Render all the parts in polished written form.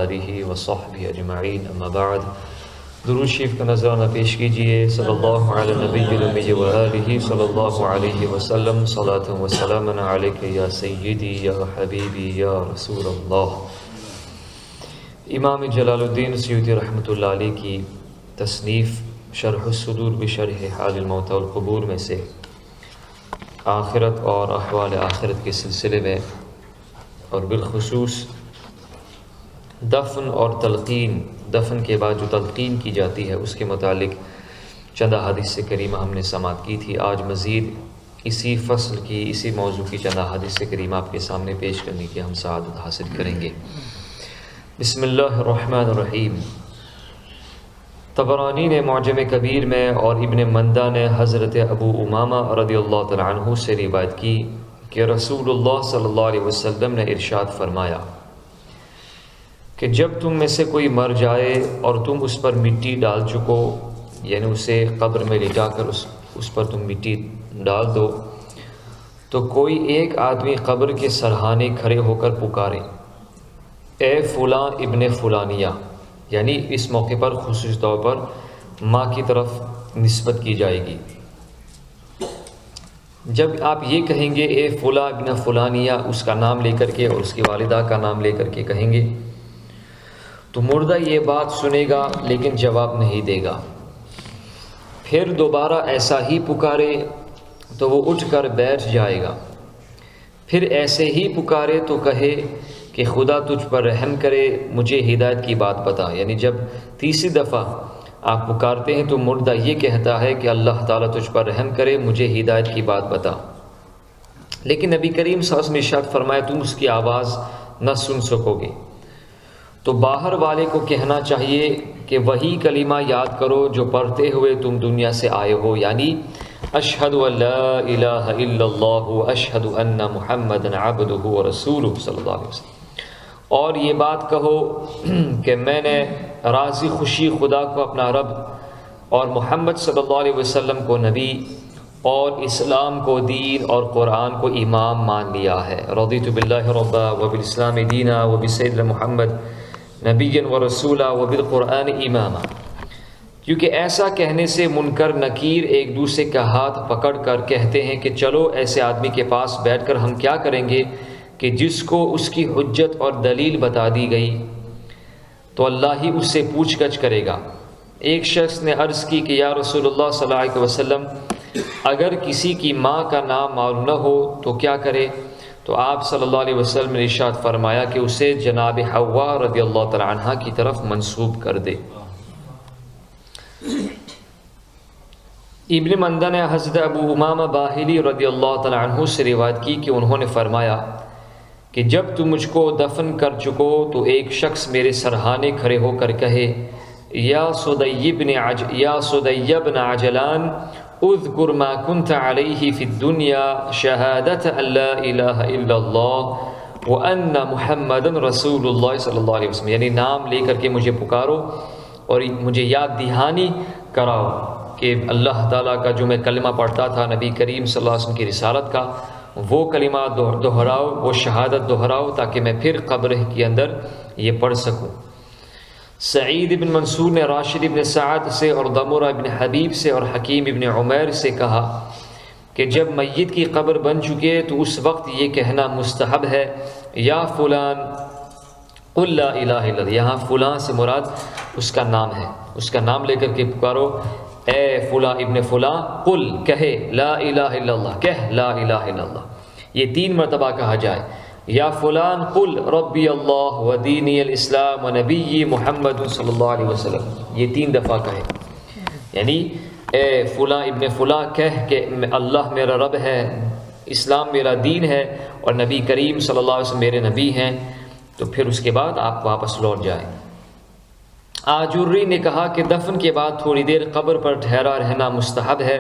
آلہ وصحبہ اجمعین اما بعد درود شریف کا نذرانہ پیش کیجئے صلی اللہ علی نبی الامی و آلہ صلی اللہ علیہ وسلم صلاۃ و سلام علیک یا سیدی یا حبیبی یا رسول اللہ۔ امام جلال الدین سیوطی رحمۃ اللہ علیہ کی تصنیف شرح الصدور بشرح حال الموتى والقبور میں سے آخرت اور احوال آخرت کے سلسلے میں اور بالخصوص دفن اور تلقین، دفن کے بعد جو تلقین کی جاتی ہے اس کے متعلق چند احادیث کریمہ ہم نے سماعت کی تھی۔ آج مزید اسی فصل کی، اسی موضوع کی چند احادیث کریمہ آپ کے سامنے پیش کرنے کی ہم سعادت حاصل کریں گے۔ بسم اللہ الرحمن الرحیم۔ طبرانی نے معجم کبیر میں اور ابن مندہ نے حضرت ابو امامہ رضی اللہ تعالیٰ عنہ سے روایت کی کہ رسول اللہ صلی اللہ علیہ وسلم نے ارشاد فرمایا کہ جب تم میں سے کوئی مر جائے اور تم اس پر مٹی ڈال چکو، یعنی اسے قبر میں لٹا کر اس پر تم مٹی ڈال دو، تو کوئی ایک آدمی قبر کے سرہانے کھڑے ہو کر پکارے، اے فلاں ابن فلانیہ، یعنی اس موقع پر خصوصی طور پر ماں کی طرف نسبت کی جائے گی۔ جب آپ یہ کہیں گے اے فلاں ابن فلانیہ، اس کا نام لے کر کے اور اس کی والدہ کا نام لے کر کے کہیں گے، تو مردہ یہ بات سنے گا لیکن جواب نہیں دے گا۔ پھر دوبارہ ایسا ہی پکارے تو وہ اٹھ کر بیٹھ جائے گا، پھر ایسے ہی پکارے تو کہے کہ خدا تجھ پر رحم کرے، مجھے ہدایت کی بات بتا۔ یعنی جب تیسری دفعہ آپ پکارتے ہیں تو مردہ یہ کہتا ہے کہ اللہ تعالیٰ تجھ پر رحم کرے، مجھے ہدایت کی بات بتا، لیکن نبی کریم صلی اللہ علیہ وسلم نے ارشاد فرمایا تم اس کی آواز نہ سن سکو گے۔ تو باہر والے کو کہنا چاہیے کہ وہی کلمہ یاد کرو جو پڑھتے ہوئے تم دنیا سے آئے ہو، یعنی اشہد ان لا الہ الا اللہ اشہد ان محمدا عبدہ ورسولہ صلی اللہ علیہ وسلم، اور یہ بات کہو کہ میں نے راضی خوشی خدا کو اپنا رب اور محمد صلی اللہ علیہ وسلم کو نبی اور اسلام کو دین اور قرآن کو امام مان لیا ہے۔ رضیت باللہ ربا وبالاسلام دینا وبسیدنا محمد نبی و رسولہ وبالقرآن اماما۔ کیونکہ ایسا کہنے سے منکر نکیر ایک دوسرے کا ہاتھ پکڑ کر کہتے ہیں کہ چلو ایسے آدمی کے پاس بیٹھ کر ہم کیا کریں گے کہ جس کو اس کی حجت اور دلیل بتا دی گئی تو اللہ ہی اس سے پوچھ گچھ کرے گا۔ ایک شخص نے عرض کی کہ یا رسول اللہ صلی اللہ علیہ وسلم، اگر کسی کی ماں کا نام معلوم نہ ہو تو کیا کرے؟ تو آپ صلی اللہ علیہ وسلم نے ارشاد فرمایا کہ اسے جناب حوا رضی اللہ تعالی عنہا کی طرف منسوب کر دے۔ ابن مندہ نے حضرت ابو امامہ باہلی رضی اللہ تعالی عنہ سے روایت کی کہ انہوں نے فرمایا کہ جب تم مجھ کو دفن کر چکو تو ایک شخص میرے سرہانے کھڑے ہو کر کہے یا صدی بن عجلان اذکر ما کنت علیہ فی الدنیا شہادت ان لا الہ الا اللہ وان محمدا رسول اللہ صلی اللہ علیہ وسلم، یعنی نام لے کر کے مجھے پکارو اور مجھے یاد دہانی کراؤ کہ اللہ تعالیٰ کا جو میں کلمہ پڑھتا تھا، نبی کریم صلی اللہ علیہ وسلم کی رسالت کا، وہ کلمہ دہراؤ، وہ شہادت دہراؤ تاکہ میں پھر قبر کے اندر یہ پڑھ سکوں۔ سعید بن منصور نے راشد بن سعد سے اور ضمرہ بن حبیب سے اور حکیم بن عمیر سے کہا کہ جب میت کی قبر بن چکے تو اس وقت یہ کہنا مستحب ہے یا فلان قل لا الہ الا اللہ، یہاں فلاں سے مراد اس کا نام ہے، اس کا نام لے کر کے پکارو، اے فلاں ابن فلاں قل، کہے لا الہ الا اللہ، کہہ لا الہ الا اللہ، یہ 3 مرتبہ کہا جائے، یا فلان قل ربی اللہ و دینی الاسلام و نبی محمد صلی اللہ علیہ وسلم، یہ 3 دفعہ کہے، یعنی اے فلاں ابن فلاں کہہ کہ اللہ میرا رب ہے، اسلام میرا دین ہے اور نبی کریم صلی اللہ علیہ وسلم میرے نبی ہیں، تو پھر اس کے بعد آپ واپس لوٹ جائیں۔ آجوری نے کہا کہ دفن کے بعد تھوڑی دیر قبر پر ٹھہرا رہنا مستحب ہے،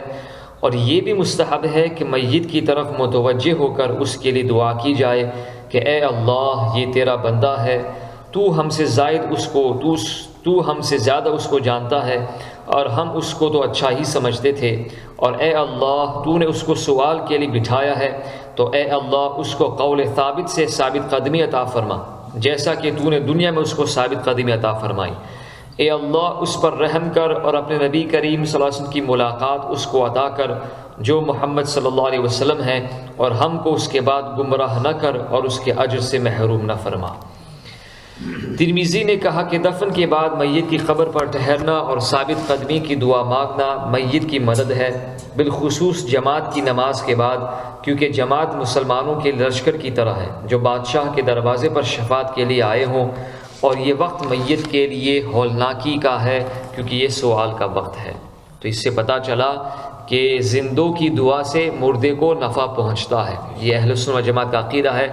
اور یہ بھی مستحب ہے کہ میت کی طرف متوجہ ہو کر اس کے لیے دعا کی جائے کہ اے اللہ یہ تیرا بندہ ہے، تو ہم سے زیادہ اس کو جانتا ہے اور ہم اس کو تو اچھا ہی سمجھتے تھے، اور اے اللہ تو نے اس کو سوال کے لیے بٹھایا ہے تو اے اللہ اس کو قول ثابت سے ثابت قدمی عطا فرما، جیسا کہ تو نے دنیا میں اس کو ثابت قدمی عطا فرمائی۔ اے اللہ اس پر رحم کر اور اپنے نبی کریم صلی اللہ علیہ وسلم کی ملاقات اس کو عطا کر جو محمد صلی اللہ علیہ وسلم ہے، اور ہم کو اس کے بعد گمراہ نہ کر اور اس کے اجر سے محروم نہ فرما۔ ترمذی نے کہا کہ دفن کے بعد میت کی قبر پر ٹھہرنا اور ثابت قدمی کی دعا مانگنا میت کی مدد ہے، بالخصوص جماعت کی نماز کے بعد، کیونکہ جماعت مسلمانوں کے لشکر کی طرح ہے جو بادشاہ کے دروازے پر شفاعت کے لیے آئے ہوں، اور یہ وقت میت کے لیے ہولناکی کا ہے کیونکہ یہ سوال کا وقت ہے۔ تو اس سے پتہ چلا کہ زندوں کی دعا سے مردے کو نفع پہنچتا ہے، یہ اہل سنت و جماعت کا عقیدہ ہے،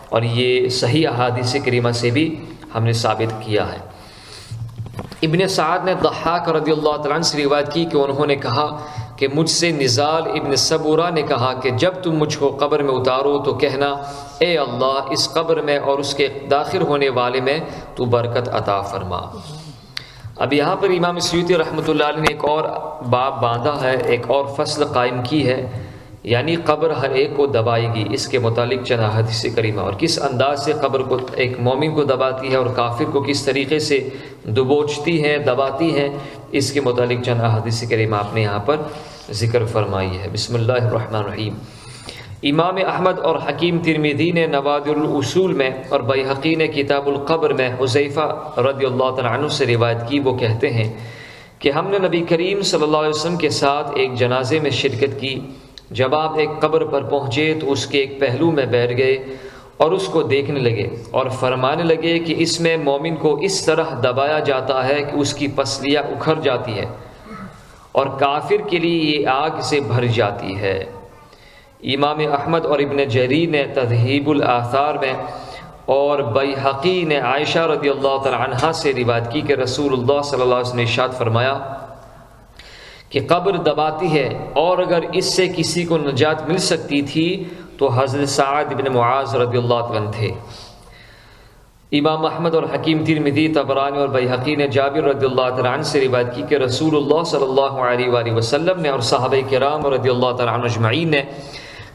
اور یہ صحیح احادیث کریمہ سے بھی ہم نے ثابت کیا ہے۔ ابن سعد نے ضحاک رضی اللہ تعالیٰ عنہ سے روایت کی کہ انہوں نے کہا کہ مجھ سے نزال ابن سبورہ نے کہا کہ جب تم مجھ کو قبر میں اتارو تو کہنا اے اللہ اس قبر میں اور اس کے داخل ہونے والے میں تو برکت عطا فرما۔ اب یہاں پر امام سیوطی رحمۃ اللہ علیہ نے ایک اور باب باندھا ہے، ایک اور فصل قائم کی ہے، یعنی قبر ہر ایک کو دبائے گی، اس کے متعلق چند احادیث کریمہ، اور کس انداز سے قبر کو ایک مومن کو دباتی ہے اور کافر کو کس طریقے سے دبوچتی ہیں دباتی ہیں، اس کے متعلق چند احادیث کریمہ آپ نے یہاں پر ذکر فرمائی ہے۔ بسم اللہ الرحمن الرحیم۔ امام احمد اور حکیم ترمذی نے نوادر الاصول میں اور بیہقی نے کتاب القبر میں حذیفہ رضی اللہ تعالیٰ عنہ سے روایت کی، وہ کہتے ہیں کہ ہم نے نبی کریم صلی اللہ علیہ وسلم کے ساتھ ایک جنازے میں شرکت کی، جب آپ ایک قبر پر پہنچے تو اس کے ایک پہلو میں بیٹھ گئے اور اس کو دیکھنے لگے اور فرمانے لگے کہ اس میں مومن کو اس طرح دبایا جاتا ہے کہ اس کی پسلیاں اکھڑ جاتی ہے، اور کافر کے لیے یہ آگ سے بھر جاتی ہے۔ امام احمد اور ابن جریر نے تذہیب الآثار میں اور بیہقی نے عائشہ رضی اللہ تعالی عنہا سے روایت کی کہ رسول اللہ صلی اللہ علیہ وسلم نے ارشاد فرمایا کہ قبر دباتی ہے، اور اگر اس سے کسی کو نجات مل سکتی تھی تو حضرت سعد بن معاذ رضی اللہ عنہ تھے۔ امام احمد اور حکیم ترمذی، طبرانی اور بیہقی نے جابر رضی اللہ تعالیٰ عنہ سے روایت کی کہ رسول اللہ صلی اللہ علیہ وآلہ وسلم نے اور صحابہ کرام رضی اللہ تعالیٰ عنہ اجمعین نے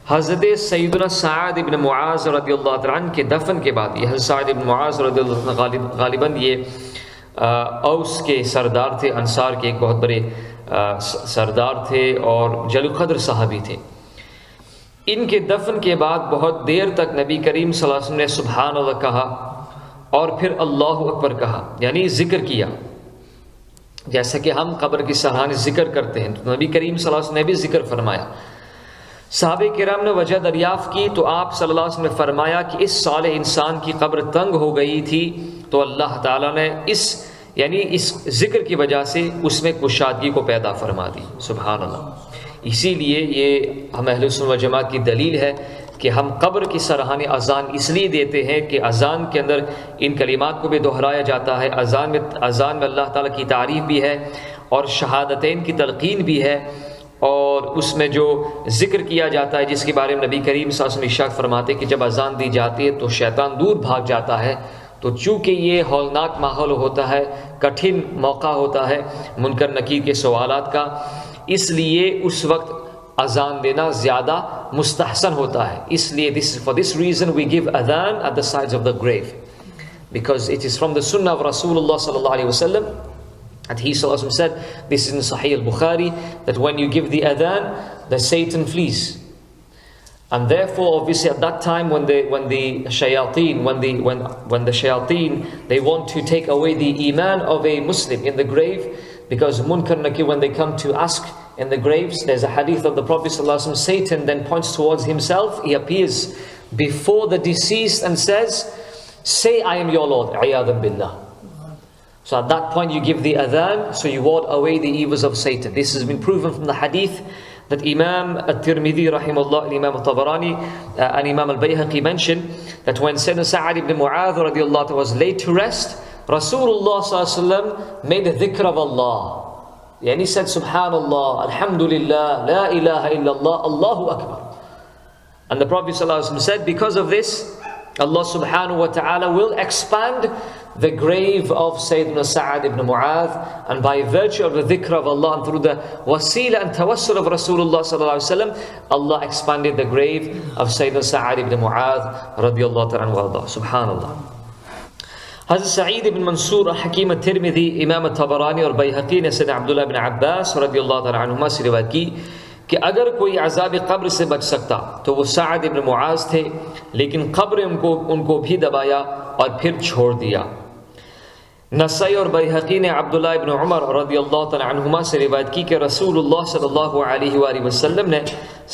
حضرت سیدنا سعد بن معاذ رضی اللہ تعالیٰ عنہ کے دفن کے بعد، یہ حضرت سعد بن معاذ رضی اللہ عنہ غالباً یہ اوس کے سردار تھے، انصار کے ایک بہت بڑے سردار تھے اور جلیل قدر صحابی تھے۔ ان کے دفن کے بعد بہت دیر تک نبی کریم صلی اللہ علیہ وسلم نے سبحان اللہ کہا اور پھر اللہ اکبر کہا، یعنی ذکر کیا، جیسا کہ ہم قبر کی سراہنے ذکر کرتے ہیں، تو نبی کریم صلی اللہ علیہ وسلم نے بھی ذکر فرمایا۔ صحابہ کرام نے وجہ دریافت کی تو آپ صلی اللہ علیہ وسلم نے فرمایا کہ اس صالح انسان کی قبر تنگ ہو گئی تھی تو اللہ تعالیٰ نے اس ذکر کی وجہ سے اس میں کشادگی کو پیدا فرما دی۔ سبحان اللہ۔ اسی لیے یہ ہم اہل سنت و جماعت کی دلیل ہے کہ ہم قبر کی سراہنے اذان اس لیے دیتے ہیں کہ اذان کے اندر ان کلمات کو بھی دہرایا جاتا ہے، اذان میں اللہ تعالیٰ کی تعریف بھی ہے اور شہادتین کی تلقین بھی ہے، اور اس میں جو ذکر کیا جاتا ہے جس کے بارے میں نبی کریم صلی اللہ علیہ وسلم ارشاد فرماتے ہیں کہ جب اذان دی جاتی ہے تو شیطان دور بھاگ جاتا ہے، تو چونکہ یہ ہولناک ماحول ہوتا ہے، کٹھن موقع ہوتا ہے منکر نکیر کے سوالات کا، اس لیے اس وقت اذان دینا زیادہ مستحسن ہوتا ہے۔ اس لیے for this reason we give adhan at the sides of the grave, because it is from the sunnah of Rasulullah sallallahu alaihi wasallam, and he sallallahu alaihi wasallam said, this is in Sahih al-Bukhari, that when you give the adhan, the Satan flees. And therefore, obviously, at that time, when the shayateen, they want to take away the iman of a Muslim in the grave, because munkar nakir, when they come to ask in the graves, there's a hadith of the Prophet sallallahu alaihi wasallam, Satan then points towards himself, he appears before the deceased and says, say I am your Lord, a'yadhan billah. So at that point you give the adhan, so you ward away the evils of Satan. This has been proven from the hadith that Imam al-Tirmidhi rahimahullah, Imam al-Tabarani and Imam al-Bayhaqi mentioned that when Sayyidina Sa'ad ibn Mu'adh radiallahu anhu was laid to rest, Rasulullah sallallahu alaihi wasallam made the dhikr of Allah. And he said, Subhanallah, Alhamdulillah, La ilaha illallah, Allahu Akbar. And the Prophet sallallahu alaihi wasallam said, because of this, Allah subhanahu wa ta'ala will expand the grave of Sayyidina Sa'ad ibn Mu'adh, and by virtue of the dhikr of Allah and through the wasila and tawassul of Rasulullah sallallahu alaihi wasallam, Allah expanded the grave of Sayyidina Sa'ad ibn Mu'adh radiyallahu ta'ala anhu. Subhanallah. حضرت سعید بن منصور حکیم ترمذی، امام طبرانی اور بیہقی نے سیدنا عبداللہ بن عباس رضی اللہ تعالیٰ عنہما سے روایت کی کہ اگر کوئی عذاب قبر سے بچ سکتا تو وہ سعد بن معاذ تھے، لیکن قبر ان کو بھی دبایا اور پھر چھوڑ دیا۔ نسائی اور بیہقی نے عبداللہ ابن عمر رضی اللہ تعالیٰ عنہما سے روایت کی کہ رسول اللہ صلی اللہ علیہ وآلہ وسلم نے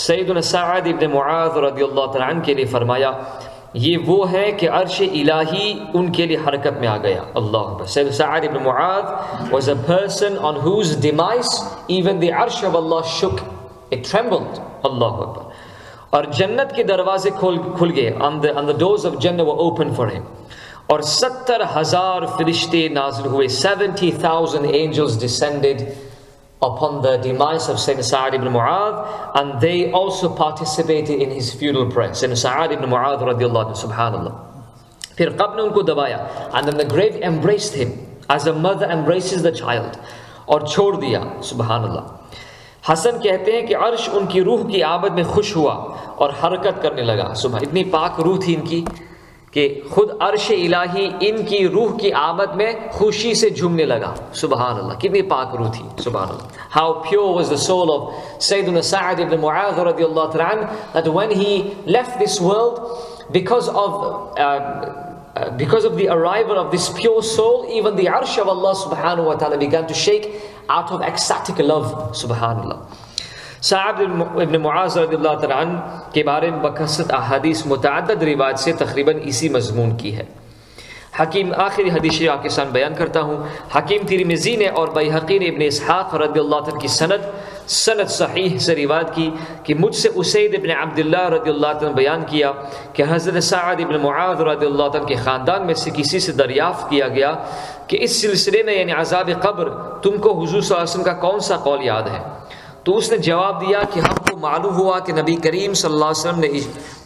سیدنا سعد ابن معاذ رضی اللہ تعالیٰ عنہ کے لیے فرمایا، یہ وہ ہے کہ عرش الہی ان کے لیے حرکت میں آ گیا۔ اللہ اکبر۔ سیدنا سعد ابن معاذ was a person on whose demise even the arsh of Allah shook, it trembled۔ اللہ اکبر۔ اور جنت کے دروازے کھل گئے، on the doors of Jannah were open for him، اور 70,000 فرشتے نازل ہوئے، 70,000 angels descended upon the demise of Sayyidina Sa'ad ibn Mu'adh, and they also participated in his funeral prayer۔ Sayyidina Sa'ad ibn Mu'adh radiyallahu anhu، subhanallah۔ پھر قبر نے ان کو دبایا، and then the grave embraced him as a mother embraces the child، اور چھوڑ دیا، سبحاناللہ۔ حسن کہتے ہیں کہ عرش ان کی روح کی آمد میں خوش ہوا اور حرکت کرنے لگا، سبحان، اتنی پاک روح تھی ان کی کہ خود عرش الہی ان کی روح کی آمد میں خوشی سے جھومنے لگا، سبحان اللہ، کتنی پاک روح تھی، سبحان اللہ۔ How pure was the soul of Sayyidina Sa'ad ibn Mu'adh radiyallahu ta'ala anhu, that when he left this world, because of the arrival of this pure soul, even the arsh of Allah subhanahu wa ta'ala began to shake out of ecstatic love، سبحان اللہ۔ سعد ابن معاذ رضی اللہ تعالیٰ عنہ کے بارے میں بکثرت احادیث متعدد روایات سے تقریباً اسی مضمون کی ہے۔ حکیم، آخری حدیث کے ساتھ بیان کرتا ہوں، حکیم ترمذی نے اور بیہقی نے ابن اسحاق رضی اللہ تعالیٰ کی سند صحیح سے روایت کی کہ مجھ سے اسید ابن عبداللہ رضی اللہ تعالیٰ نے بیان کیا کہ حضرت سعد ابن معاذ رضی اللہ تعالیٰ کے خاندان میں سے کسی سے دریافت کیا گیا کہ اس سلسلے میں یعنی عذاب قبر تم کو حضور صلی اللہ علیہ وسلم کا کون سا قول یاد ہے؟ تو اس نے جواب دیا کہ ہم کو معلوم ہوا کہ نبی کریم صلی اللہ علیہ وسلم نے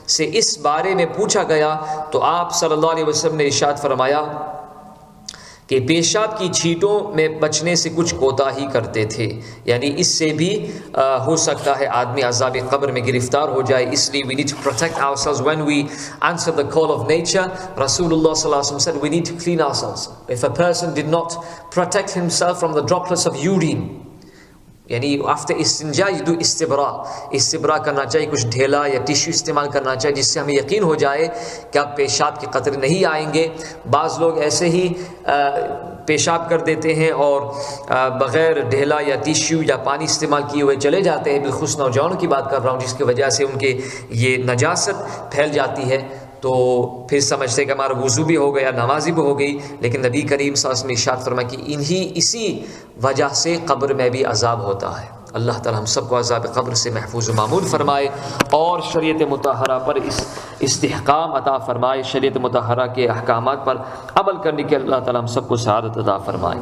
سے اس بارے میں پوچھا گیا تو آپ صلی اللہ علیہ وسلم نے ارشاد فرمایا کہ پیشاب کی چھینٹوں میں بچنے سے کچھ کوتاہی کرتے تھے، یعنی اس سے بھی ہو سکتا ہے آدمی عذاب قبر میں گرفتار ہو جائے، اس لیے we need to protect ourselves when we answer the call of nature۔ Rasulullah صلی اللہ علیہ وسلم said we need to clean ourselves۔ If a person did not protect himself from the droplets of urine، یعنی after استنجا you do استبرا کرنا چاہیے، کچھ ڈھیلا یا tissue استعمال کرنا چاہیے جس سے ہمیں یقین ہو جائے کہ اب پیشاب کے قطرے نہیں آئیں گے۔ بعض لوگ ایسے ہی پیشاب کر دیتے ہیں اور بغیر ڈھیلا یا ٹیشو یا پانی استعمال کیے ہوئے چلے جاتے ہیں، بالخصوص نوجوانوں کی بات کر رہا ہوں، جس کی وجہ سے ان کے یہ نجاست پھیل جاتی ہے، تو پھر سمجھتے کہ ہمارا وضو بھی ہو گیا، نمازی بھی ہو گئی، لیکن نبی کریم صلی اللہ علیہ وسلم نے ارشاد فرمایا کہ اسی وجہ سے قبر میں بھی عذاب ہوتا ہے۔ اللہ تعالی ہم سب کو عذاب قبر سے محفوظ و معمول فرمائے اور شریعت مطہرہ پر استحکام عطا فرمائے، شریعت مطہرہ کے احکامات پر عمل کرنے کے اللہ تعالی ہم سب کو سعادت عطا فرمائے۔